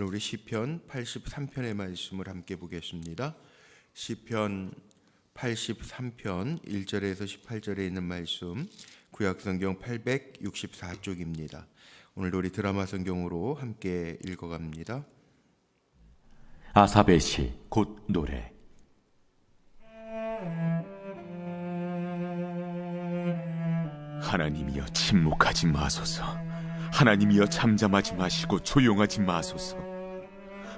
오늘은 우리 시편 83편의 말씀을 함께 보겠습니다. 시편 83편 1절에서 18절에 있는 말씀, 구약성경 864쪽입니다. 오늘도 우리 드라마 성경으로 함께 읽어갑니다. 아삽의 시 곧 노래. 하나님이여 침묵하지 마소서. 하나님이여 잠잠하지 마시고 조용하지 마소서.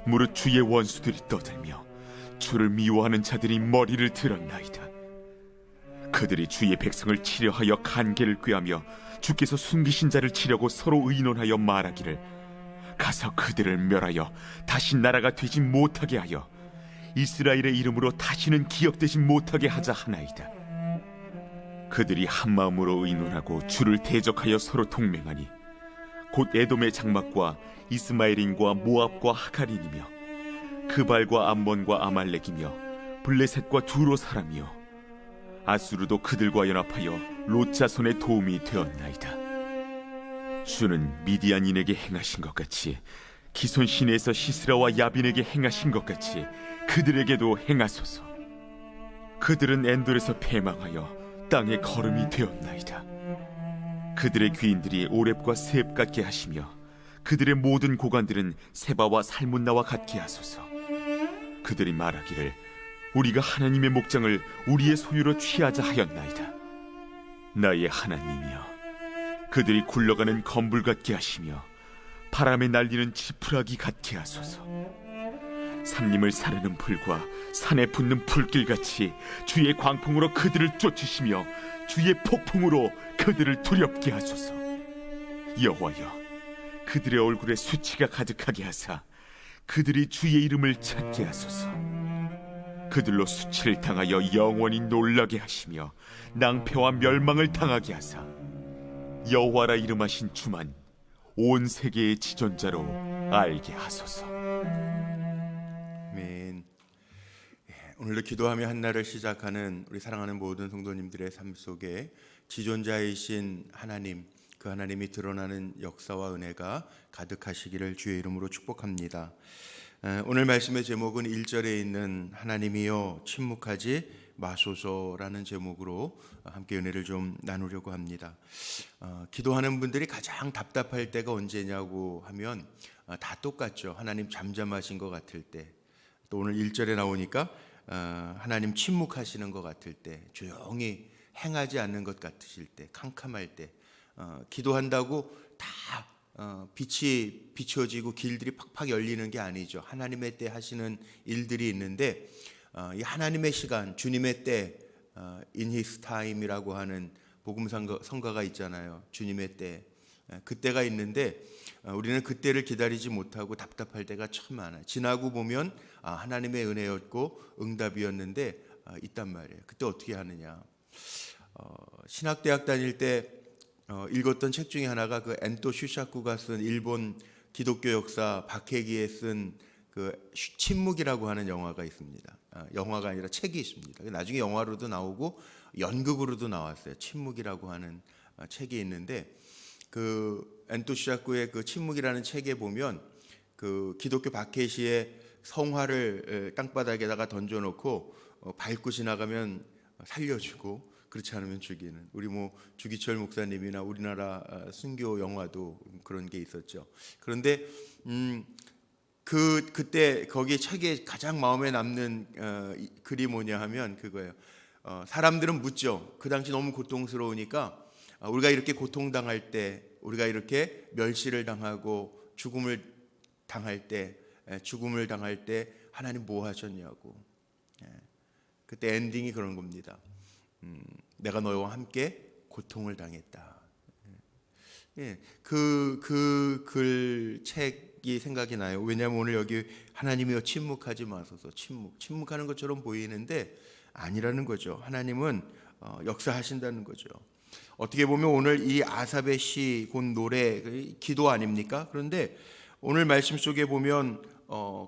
무릇 주의 원수들이 떠들며 주를 미워하는 자들이 머리를 들었나이다. 그들이 주의 백성을 치려하여 간계를 꾀하며 주께서 숨기신 자를 치려고 서로 의논하여 말하기를, 가서 그들을 멸하여 다시 나라가 되지 못하게 하여 이스라엘의 이름으로 다시는 기억되지 못하게 하자 하나이다. 그들이 한마음으로 의논하고 주를 대적하여 서로 동맹하니 곧 에돔의 장막과 이스마엘인과 모압과 하갈인이며 그발과 암몬과 아말렉이며 블레셋과 두로 사람이요 아수르도 그들과 연합하여 롯 자손의 도움이 되었나이다. 주는 미디안인에게 행하신 것 같이 기손 시내에서 시스라와 야빈에게 행하신 것 같이 그들에게도 행하소서. 그들은 엔돌에서 패망하여 땅의 거름이 되었나이다. 그들의 귀인들이 오렙과 세렙 같게 하시며 그들의 모든 고관들은 세바와 살문나와 같게 하소서. 그들이 말하기를, 우리가 하나님의 목장을 우리의 소유로 취하자 하였나이다. 나의 하나님이여, 그들이 굴러가는 건불 같게 하시며 바람에 날리는 지푸라기 같게 하소서. 산림을 사르는 불과 산에 붙는 불길같이 주의 광풍으로 그들을 쫓으시며 주의 폭풍으로 그들을 두렵게 하소서. 여호와여, 그들의 얼굴에 수치가 가득하게 하사 그들이 주의 이름을 찾게 하소서. 그들로 수치를 당하여 영원히 놀라게 하시며 낭패와 멸망을 당하게 하사 여호와라 이름하신 주만 온 세계의 지존자로 알게 하소서. 아멘. 오늘도 기도하며 한 날을 시작하는 우리 사랑하는 모든 성도님들의 삶 속에 지존자이신 하나님, 그 하나님이 드러나는 역사와 은혜가 가득하시기를 주의 이름으로 축복합니다. 오늘 말씀의 제목은 1절에 있는 하나님이여 침묵하지 마소서라는 제목으로 함께 은혜를 좀 나누려고 합니다. 기도하는 분들이 가장 답답할 때가 언제냐고 하면 다 똑같죠. 하나님 잠잠하신 것 같을 때, 또 오늘 1절에 나오니까 하나님 침묵하시는 것 같을 때, 조용히 행하지 않는 것 같으실 때, 캄캄할 때, 기도한다고 다 빛이 비춰지고 길들이 팍팍 열리는 게 아니죠. 하나님의 때 하시는 일들이 있는데, 이 하나님의 시간, 주님의 때, in His time이라고 하는 복음 성가가 있잖아요. 주님의 때, 그때가 있는데 우리는 그때를 기다리지 못하고 답답할 때가 참 많아요. 지나고 보면 하나님의 은혜였고 응답이었는데 있단 말이에요. 그때 어떻게 하느냐? 신학대학 다닐 때 읽었던 책 중에 하나가 그 엔토 슈샤쿠가 쓴 일본 기독교 역사 박해기에 쓴 그 침묵이라고 하는 영화가 있습니다. 영화가 아니라 책이 있습니다. 나중에 영화로도 나오고 연극으로도 나왔어요. 침묵이라고 하는 책이 있는데, 그 엔토 슈샤쿠의 그 침묵이라는 책에 보면 그 기독교 박해시의 성화를 땅바닥에다가 던져놓고 밟고 지나가면 살려주고 그렇지 않으면 죽이는, 우리 주기철 목사님이나 우리나라 순교 영화도 그런 게 있었죠. 그런데 그때 거기 책에 가장 마음에 남는 글이 뭐냐 하면 그거예요. 사람들은 묻죠. 그 당시 너무 고통스러우니까 우리가 이렇게 고통당할 때, 우리가 이렇게 멸시를 당하고 죽음을 당할 때 하나님 뭐 하셨냐고. 그때 엔딩이 그런 겁니다. 내가 너와 함께 고통을 당했다. 그 글 책이 생각이 나요. 왜냐하면 오늘 여기 하나님이여 침묵하지 마소서, 침묵하는 것처럼 보이는데 아니라는 거죠. 하나님은 역사하신다는 거죠. 어떻게 보면 오늘 이 아삽의 시, 곧 노래, 기도 아닙니까? 그런데 오늘 말씀 속에 보면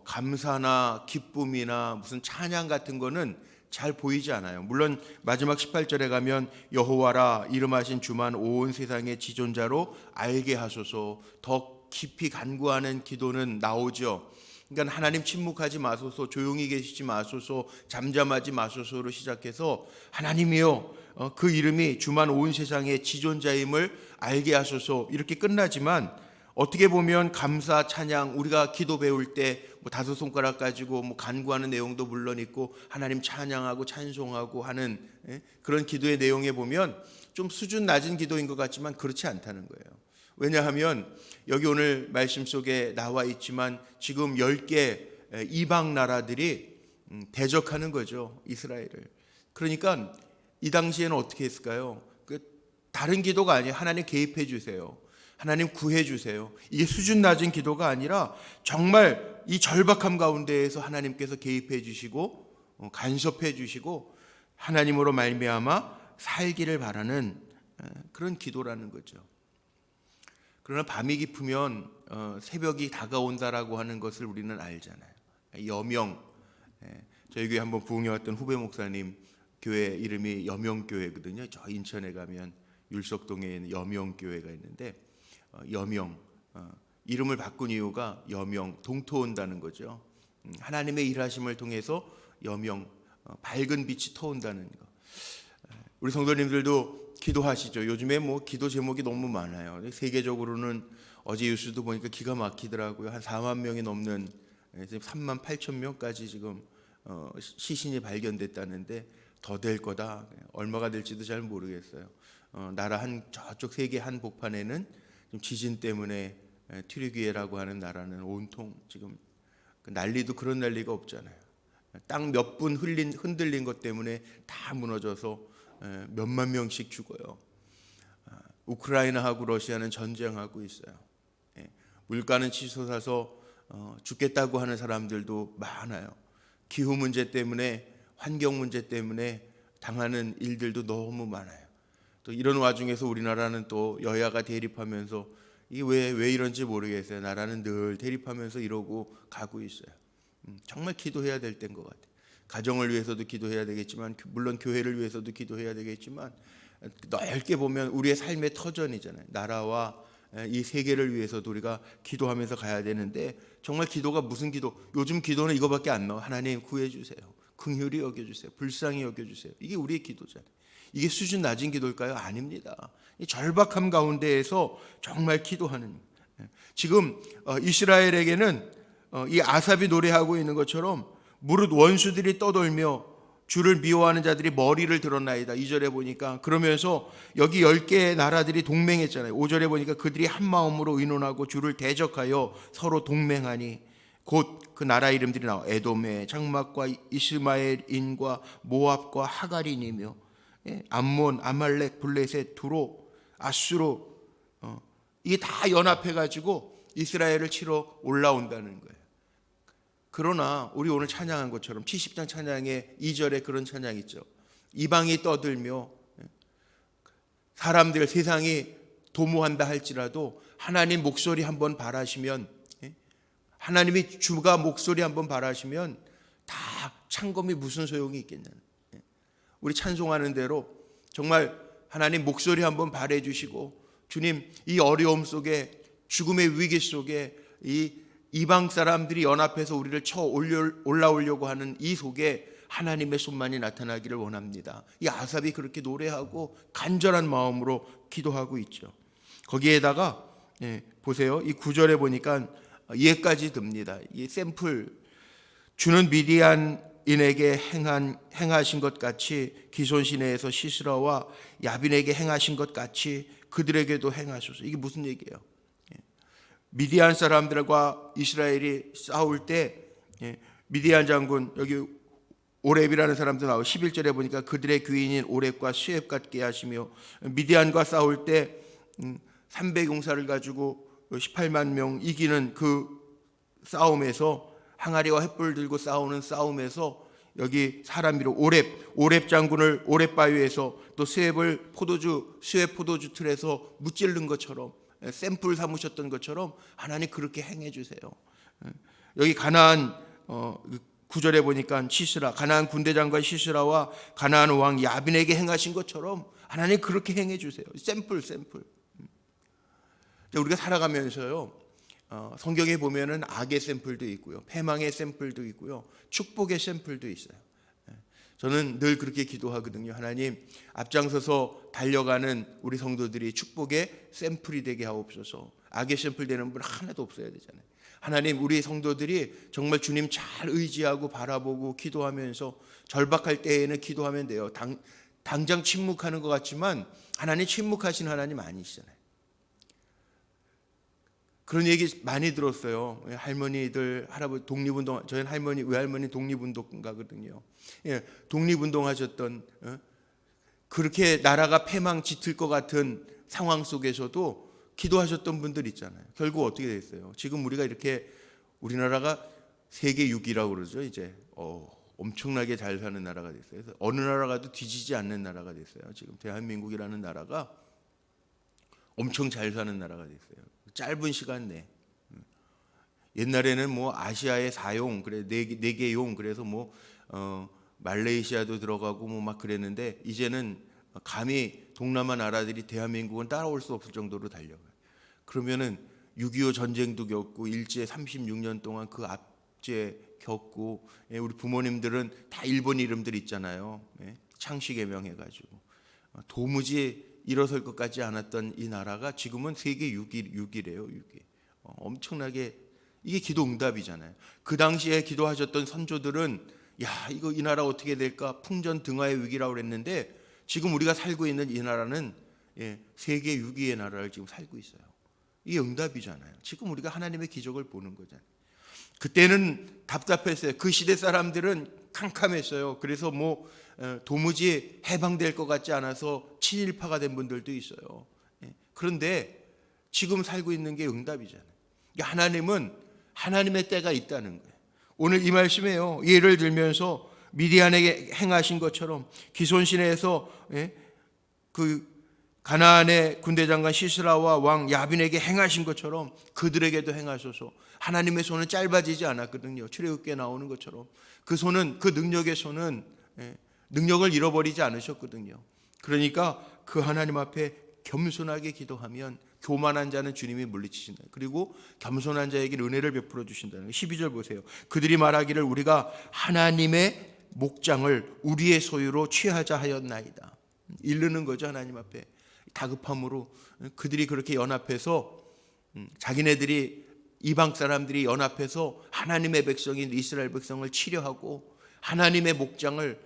감사나 기쁨이나 무슨 찬양 같은 거는 잘 보이지 않아요. 물론 마지막 18절에 가면 여호와라 이름하신 주만 온 세상의 지존자로 알게 하소서, 더 깊이 간구하는 기도는 나오죠. 그러니까 하나님 침묵하지 마소서, 조용히 계시지 마소서, 잠잠하지 마소서로 시작해서 하나님이여 그 이름이 주만 온 세상의 지존자임을 알게 하소서 이렇게 끝나지만, 어떻게 보면 감사 찬양, 우리가 기도 배울 때 뭐 다섯 손가락 가지고 뭐 간구하는 내용도 물론 있고 하나님 찬양하고 찬송하고 하는 그런 기도의 내용에 보면 좀 수준 낮은 기도인 것 같지만 그렇지 않다는 거예요. 왜냐하면 여기 오늘 말씀 속에 나와 있지만 지금 10개 이방 나라들이 대적하는 거죠, 이스라엘을. 그러니까 이 당시에는 어떻게 했을까요? 다른 기도가 아니에요. 하나님 개입해 주세요, 하나님 구해 주세요. 이게 수준 낮은 기도가 아니라 정말 이 절박함 가운데에서 하나님께서 개입해 주시고 간섭해 주시고 하나님으로 말미암아 살기를 바라는 그런 기도라는 거죠. 그러나 밤이 깊으면 새벽이 다가온다라고 하는 것을 우리는 알잖아요. 여명, 저희 교회 한번 부흥해 왔던 후배 목사님 교회 이름이 여명교회거든요. 저 인천에 가면 율석동에 있는 여명교회가 있는데, 여명 이름을 바꾼 이유가 여명, 동토온다는 거죠. 하나님의 일하심을 통해서 여명, 밝은 빛이 터온다는 거. 우리 성도님들도 기도하시죠. 요즘에 뭐 기도 제목이 너무 많아요. 세계적으로는 어제 뉴스도 보니까 기가 막히더라고요. 한 4만 명이 넘는, 지금 3만 8천 명까지 지금 시신이 발견됐다는데 더 될 거다. 얼마가 될지도 잘 모르겠어요. 나라 한 저쪽 세계 한 복판에는 지금 지진 때문에 튀르기예라고 하는 나라는 온통 지금 난리도 그런 난리가 없잖아요. 땅 몇 분 흔들린 것 때문에 다 무너져서 몇만 명씩 죽어요. 우크라이나하고 러시아는 전쟁하고 있어요. 물가는 치솟아서 죽겠다고 하는 사람들도 많아요. 기후 문제 때문에, 환경 문제 때문에 당하는 일들도 너무 많아요. 또 이런 와중에서 우리나라는 또 여야가 대립하면서 이게 왜 이런지 모르겠어요. 나라는 늘 대립하면서 이러고 가고 있어요. 정말 기도해야 될 때인 것 같아요. 가정을 위해서도 기도해야 되겠지만, 물론 교회를 위해서도 기도해야 되겠지만, 넓게 보면 우리의 삶의 터전이잖아요. 나라와 이 세계를 위해서도 우리가 기도하면서 가야 되는데, 정말 기도가 무슨 기도? 요즘 기도는 이거밖에 안 나와. 하나님 구해주세요, 긍휼히 여겨주세요, 불쌍히 여겨주세요. 이게 우리의 기도잖아요. 이게 수준 낮은 기도일까요? 아닙니다. 이 절박함 가운데에서 정말 기도하는, 지금 이스라엘에게는 이 아삽이 노래하고 있는 것처럼 무릇 원수들이 떠돌며 주를 미워하는 자들이 머리를 들었나이다. 2절에 보니까 그러면서 여기 10개의 나라들이 동맹했잖아요. 5절에 보니까 그들이 한 마음으로 의논하고 주를 대적하여 서로 동맹하니, 곧 그 나라 이름들이 나와 에돔의 장막과 이스마엘인과 모압과 하갈인이며 암몬, 아말렉, 블레셋, 두로, 아수로, 이게 다 연합해가지고 이스라엘을 치러 올라온다는 거예요. 그러나 우리 오늘 찬양한 것처럼 70장 찬양의 2절에 그런 찬양 있죠. 이방이 떠들며 사람들, 세상이 도모한다 할지라도 하나님 목소리 한번 바라시면, 하나님이 주가 목소리 한번 바라시면 다 창검이 무슨 소용이 있겠냐는, 우리 찬송하는 대로 정말 하나님 목소리 한번 발해 주시고, 주님 이 어려움 속에, 죽음의 위기 속에 이 이방 사람들이 연합해서 우리를 쳐 올라오려고 하는 이 속에 하나님의 손만이 나타나기를 원합니다. 이 아삽이 그렇게 노래하고 간절한 마음으로 기도하고 있죠. 거기에다가 보세요. 이 9절에 보니까 예까지 듭니다. 이 샘플, 주는 미디안인에게 행하신 것 같이 기손 시내에서 시스라와 야빈에게 행하신 것 같이 그들에게도 행하소서. 이게 무슨 얘기예요? 미디안 사람들과 이스라엘이 싸울 때 미디안 장군, 여기 오렙이라는 사람도 나오고 11절에 보니까 그들의 귀인인 오렙과 수렙 같게 하시며, 미디안과 싸울 때 300용사를 가지고 18만 명 이기는 그 싸움에서, 항아리와 횃불 들고 싸우는 싸움에서 여기 사람 이름 오렙 장군을 오렙 바위에서, 또 수렙을 수렙 포도주 틀에서 무찔른 것처럼, 샘플 삼으셨던 것처럼 하나님 그렇게 행해 주세요. 여기 가나안 9절에 보니까 시스라, 가나안 군대장관 시스라와 가나안 왕 야빈에게 행하신 것처럼 하나님 그렇게 행해 주세요. 샘플. 우리가 살아가면서요, 성경에 보면은 악의 샘플도 있고요, 패망의 샘플도 있고요, 축복의 샘플도 있어요. 저는 늘 그렇게 기도하거든요. 하나님, 앞장서서 달려가는 우리 성도들이 축복의 샘플이 되게 하옵소서. 악의 sem플 되는 분 하나도 없어야 되잖아요. 하나님, 우리 성도들이 정말 주님 잘 의지하고 바라보고 기도하면서 절박할 때에는 기도하면 돼요. 당장 침묵하는 것 같지만 하나님 침묵하신 하나님 아니시잖아요. 그런 얘기 많이 들었어요. 할머니들, 할아버지 독립운동, 저희 할머니, 외할머니 독립운동가거든요. 예, 독립운동 하셨던, 그렇게 나라가 패망 짙을 것 같은 상황 속에서도 기도하셨던 분들 있잖아요. 결국 어떻게 됐어요? 지금 우리가 이렇게, 우리나라가 세계 6위라고 그러죠. 이제 엄청나게 잘 사는 나라가 됐어요. 그래서 어느 나라 가도 뒤지지 않는 나라가 됐어요. 지금 대한민국이라는 나라가 엄청 잘 사는 나라가 됐어요. 짧은 시간 내. 옛날에는 뭐 아시아의 4용, 그래 4개 용, 그래서 뭐 말레이시아도 들어가고 뭐 막 그랬는데, 이제는 감히 동남아 나라들이 대한민국은 따라올 수 없을 정도로 달려가요. 그러면은 6.25 전쟁도 겪고 일제 36년 동안 그 압제 겪고, 우리 부모님들은 다 일본 이름들 있잖아요. 창씨 개명해가지고 도무지 일어설 것 같지 않았던 이 나라가 지금은 세계 6위래요. 6위. 엄청나게, 이게 기도 응답이잖아요. 그 당시에 기도하셨던 선조들은 야, 이거 이 나라 어떻게 될까, 풍전등화의 위기라고 그랬는데, 지금 우리가 살고 있는 이 나라는 세계 6위의 나라를 지금 살고 있어요. 이게 응답이잖아요. 지금 우리가 하나님의 기적을 보는 거잖아요. 그때는 답답했어요. 그 시대 사람들은 캄캄했어요. 그래서 뭐 도무지 해방될 것 같지 않아서 친일파가 된 분들도 있어요. 그런데 지금 살고 있는 게 응답이잖아요. 하나님은 하나님의 때가 있다는 거예요. 오늘 이 말씀에요, 예를 들면서 미디안에게 행하신 것처럼 기손 시내에서 그 가나안의 군대장관 시스라와 왕 야빈에게 행하신 것처럼 그들에게도 행하소서. 하나님의 손은 짧아지지 않았거든요. 출애굽기에 나오는 것처럼 그 손은, 그 능력의 손은 능력을 잃어버리지 않으셨거든요. 그러니까 그 하나님 앞에 겸손하게 기도하면 교만한 자는 주님이 물리치신다. 그리고 겸손한 자에게 은혜를 베풀어 주신다는 거예요. 12절 보세요. 그들이 말하기를 우리가 하나님의 목장을 우리의 소유로 취하자 하였나이다. 이르는 거죠. 하나님 앞에 다급함으로 그들이 그렇게 연합해서, 자기네들이, 이방 사람들이 연합해서 하나님의 백성인 이스라엘 백성을 치려하고 하나님의 목장을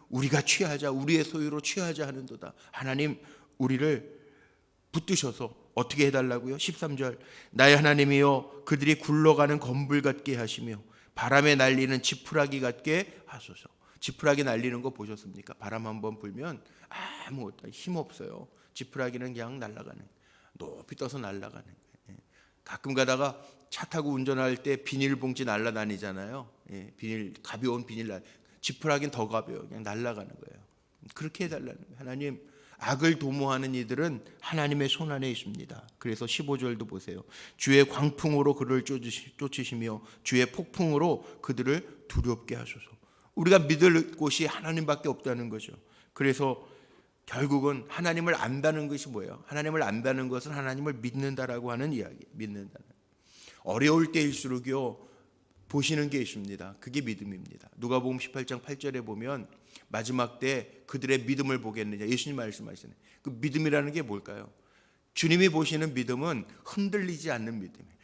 우리가 취하자, 우리의 소유로 취하자 하는도다. 하나님, 우리를 붙드셔서 어떻게 해달라고요? 13절, 나의 하나님이여 그들이 굴러가는 건불 같게 하시며 바람에 날리는 지푸라기 같게 하소서. 지푸라기 날리는 거 보셨습니까? 바람 한번 불면 아무것도 힘없어요. 지푸라기는 그냥 날아가는, 높이 떠서 날아가는. 가끔 가다가 차 타고 운전할 때 비닐봉지 날아다니잖아요. 비닐, 가벼운 비닐, 지푸라기는 더 가벼워요. 그냥 날아가는 거예요. 그렇게 해달라는 거예요. 하나님, 악을 도모하는 이들은 하나님의 손 안에 있습니다. 그래서 15절도 보세요. 주의 광풍으로 그를 쫓으시며 주의 폭풍으로 그들을 두렵게 하소서. 우리가 믿을 곳이 하나님밖에 없다는 거죠. 그래서 결국은 하나님을 안다는 것이 뭐예요? 하나님을 안다는 것은 하나님을 믿는다라고 하는 이야기. 믿는다는. 어려울 때일수록요, 보시는 게 있습니다. 그게 믿음입니다. 누가복음 18장 8절에 보면 마지막 때 그들의 믿음을 보겠느냐, 예수님 말씀하시잖아요. 그 믿음이라는 게 뭘까요? 주님이 보시는 믿음은 흔들리지 않는 믿음이에요.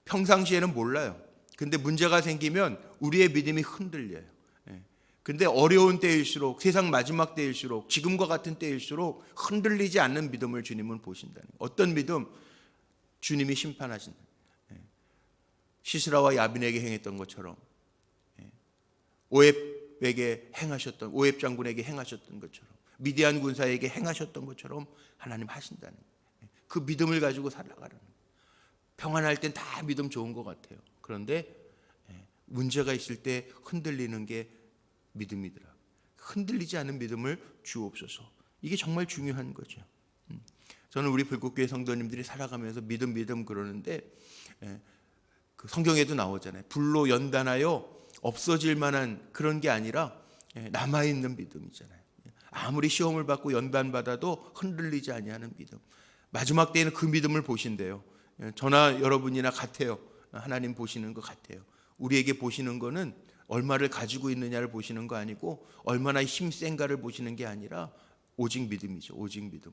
평상시에는 몰라요. 근데 문제가 생기면 우리의 믿음이 흔들려요. 근데 어려운 때일수록, 세상 마지막 때일수록, 지금과 같은 때일수록 흔들리지 않는 믿음을 주님은 보신다는 거예요. 어떤 믿음? 주님이 심판하신다. 시스라와 야빈에게 행했던 것처럼, 오앱에게 행하셨던, 오앱 장군에게 행하셨던 것처럼, 미디안 군사에게 행하셨던 것처럼 하나님 하신다는 거예요. 그 믿음을 가지고 살아가는 거예요. 평안할 땐 다 믿음 좋은 것 같아요. 그런데 문제가 있을 때 흔들리는 게 믿음이더라. 흔들리지 않은 믿음을 주옵소서. 이게 정말 중요한 거죠. 저는 우리 불국교회 성도님들이 살아가면서 믿음 그러는데, 그 성경에도 나오잖아요. 불로 연단하여 없어질 만한 그런 게 아니라 남아있는 믿음이잖아요. 아무리 시험을 받고 연단받아도 흔들리지 아니하는 믿음. 마지막 때에는 그 믿음을 보신대요. 저나 여러분이나 같아요. 하나님 보시는 것 같아요. 우리에게 보시는 거는 얼마를 가지고 있느냐를 보시는 거 아니고 얼마나 힘센가를 보시는 게 아니라 오직 믿음이죠. 오직 믿음.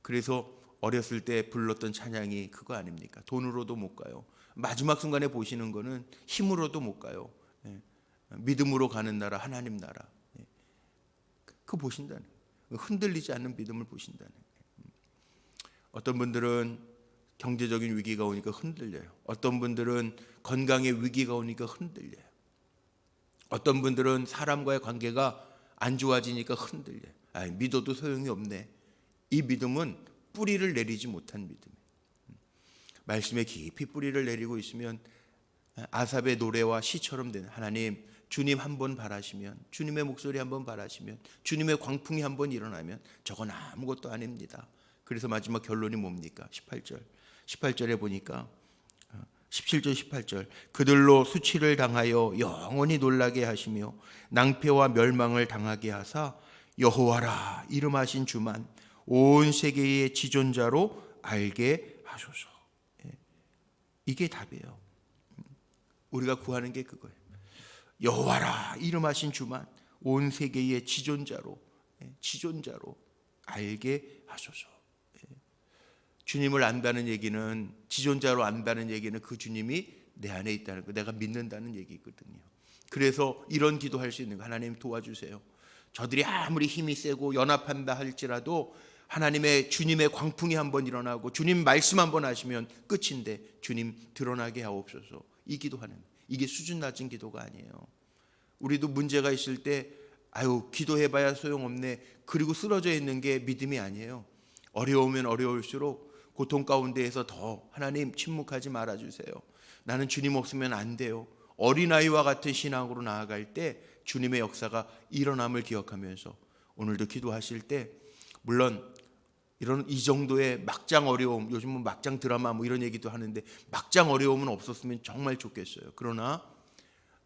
그래서 어렸을 때 불렀던 찬양이 그거 아닙니까? 돈으로도 못 가요. 마지막 순간에 보시는 거는 힘으로도 못 가요. 믿음으로 가는 나라, 하나님 나라. 그거 보신다는 거예요. 흔들리지 않는 믿음을 보신다는 거예요. 어떤 분들은 경제적인 위기가 오니까 흔들려요. 어떤 분들은 건강의 위기가 오니까 흔들려요. 어떤 분들은 사람과의 관계가 안 좋아지니까 흔들려요. 믿어도 소용이 없네. 이 믿음은 뿌리를 내리지 못한 믿음이에요. 말씀에 깊이 뿌리를 내리고 있으면 아삽의 노래와 시처럼 되는, 하나님 주님 한번 바라시면, 주님의 목소리 한번 바라시면, 주님의 광풍이 한번 일어나면 저건 아무것도 아닙니다. 그래서 마지막 결론이 뭡니까? 18절에 보니까 17절 18절 그들로 수치를 당하여 영원히 놀라게 하시며 낭패와 멸망을 당하게 하사 여호와라 이름하신 주만 온 세계의 지존자로 알게 하소서. 이게 답이에요. 우리가 구하는 게 그거예요. 여호와라 이름하신 주만 온 세계의 지존자로 알게 하소서. 주님을 안다는 얘기는, 지존자로 안다는 얘기는 그 주님이 내 안에 있다는 거, 내가 믿는다는 얘기거든요. 그래서 이런 기도할 수 있는 거, 하나님 도와주세요. 저들이 아무리 힘이 세고 연합한다 할지라도 하나님의 주님의 광풍이 한번 일어나고 주님 말씀 한번 하시면 끝인데 주님 드러나게 하옵소서. 이 기도하는, 이게 수준 낮은 기도가 아니에요. 우리도 문제가 있을 때 기도해봐야 소용없네 그리고 쓰러져 있는 게 믿음이 아니에요. 어려우면 어려울수록 고통 가운데에서 더 하나님 침묵하지 말아주세요. 나는 주님 없으면 안 돼요. 어린아이와 같은 신앙으로 나아갈 때 주님의 역사가 일어남을 기억하면서 오늘도 기도하실 때, 물론 이 정도의 막장 어려움, 요즘은 막장 드라마 이런 얘기도 하는데 막장 어려움은 없었으면 정말 좋겠어요. 그러나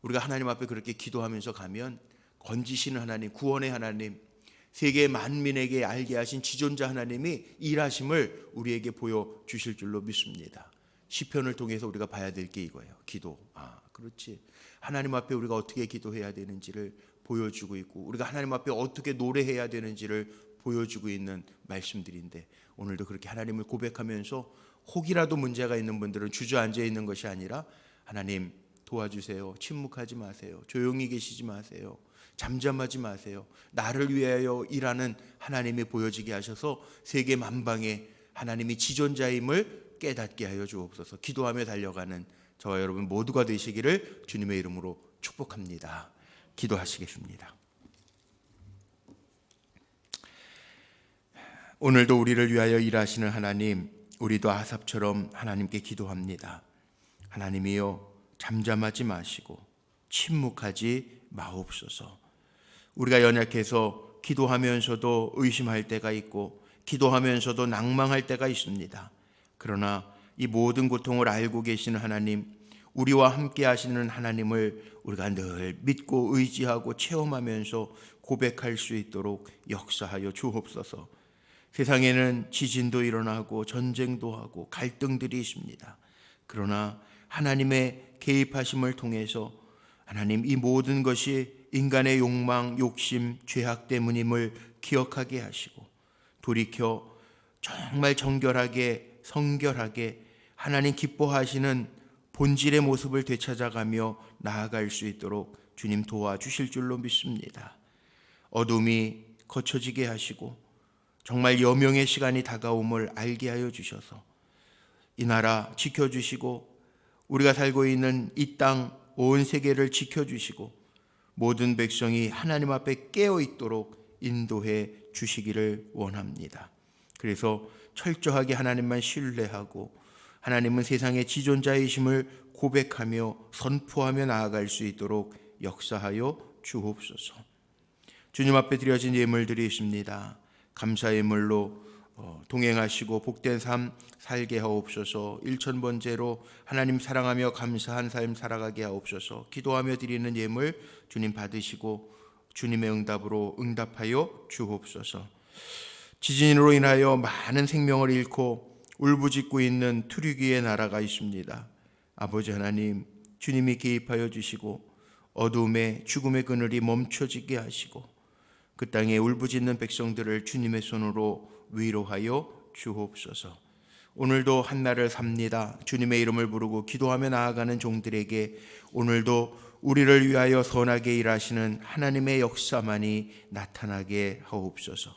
우리가 하나님 앞에 그렇게 기도하면서 가면 건지시는 하나님, 구원의 하나님, 세계 만민에게 알게 하신 지존자 하나님이 일하심을 우리에게 보여주실 줄로 믿습니다. 시편을 통해서 우리가 봐야 될 게 이거예요. 기도. 그렇지. 하나님 앞에 우리가 어떻게 기도해야 되는지를 보여주고 있고, 우리가 하나님 앞에 어떻게 노래해야 되는지를 보여주고 있는 말씀들인데, 오늘도 그렇게 하나님을 고백하면서 혹이라도 문제가 있는 분들은 주저앉아 있는 것이 아니라 하나님 도와주세요. 침묵하지 마세요. 조용히 계시지 마세요. 잠잠하지 마세요. 나를 위하여 일하는 하나님이 보여지게 하셔서 세계 만방에 하나님이 지존자임을 깨닫게 하여 주옵소서. 기도하며 달려가는 저와 여러분 모두가 되시기를 주님의 이름으로 축복합니다. 기도하시겠습니다. 오늘도 우리를 위하여 일하시는 하나님, 우리도 아삽처럼 하나님께 기도합니다. 하나님이여 잠잠하지 마시고 침묵하지 마옵소서. 우리가 연약해서 기도하면서도 의심할 때가 있고 기도하면서도 낭망할 때가 있습니다. 그러나 이 모든 고통을 알고 계시는 하나님, 우리와 함께 하시는 하나님을 우리가 늘 믿고 의지하고 체험하면서 고백할 수 있도록 역사하여 주옵소서. 세상에는 지진도 일어나고 전쟁도 하고 갈등들이 있습니다. 그러나 하나님의 개입하심을 통해서 하나님 이 모든 것이 인간의 욕망, 욕심, 죄악 때문임을 기억하게 하시고 돌이켜 정말 정결하게 성결하게 하나님 기뻐하시는 본질의 모습을 되찾아가며 나아갈 수 있도록 주님 도와주실 줄로 믿습니다. 어둠이 거쳐지게 하시고 정말 여명의 시간이 다가옴을 알게 하여 주셔서 이 나라 지켜주시고 우리가 살고 있는 이 땅 온 세계를 지켜주시고 모든 백성이 하나님 앞에 깨어 있도록 인도해 주시기를 원합니다. 그래서 철저하게 하나님만 신뢰하고 하나님은 세상의 지존자이심을 고백하며 선포하며 나아갈 수 있도록 역사하여 주옵소서. 주님 앞에 드려진 예물들이 있습니다. 감사 예물로 동행하시고 복된 삶 살게 하옵소서. 1000번째로 하나님 사랑하며 감사한 삶 살아가게 하옵소서. 기도하며 드리는 예물 주님 받으시고 주님의 응답으로 응답하여 주옵소서. 지진으로 인하여 많은 생명을 잃고 울부짖고 있는 투리기의 나라가 있습니다. 아버지 하나님, 주님이 개입하여 주시고 어두움의 죽음의 그늘이 멈춰지게 하시고 그 땅에 울부짖는 백성들을 주님의 손으로 위로하여 주옵소서. 오늘도 한날을 삽니다. 주님의 이름을 부르고 기도하며 나아가는 종들에게 오늘도 우리를 위하여 선하게 일하시는 하나님의 역사만이 나타나게 하옵소서.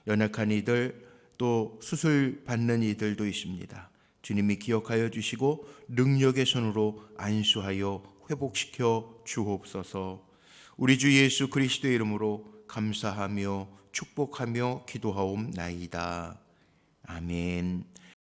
연약한 이들, 또 수술 받는 이들도 있습니다. 주님이 기억하여 주시고 능력의 손으로 안수하여 회복시켜 주옵소서. 우리 주 예수 그리스도의 이름으로 감사하며 축복하며 기도하옵나이다. 아멘.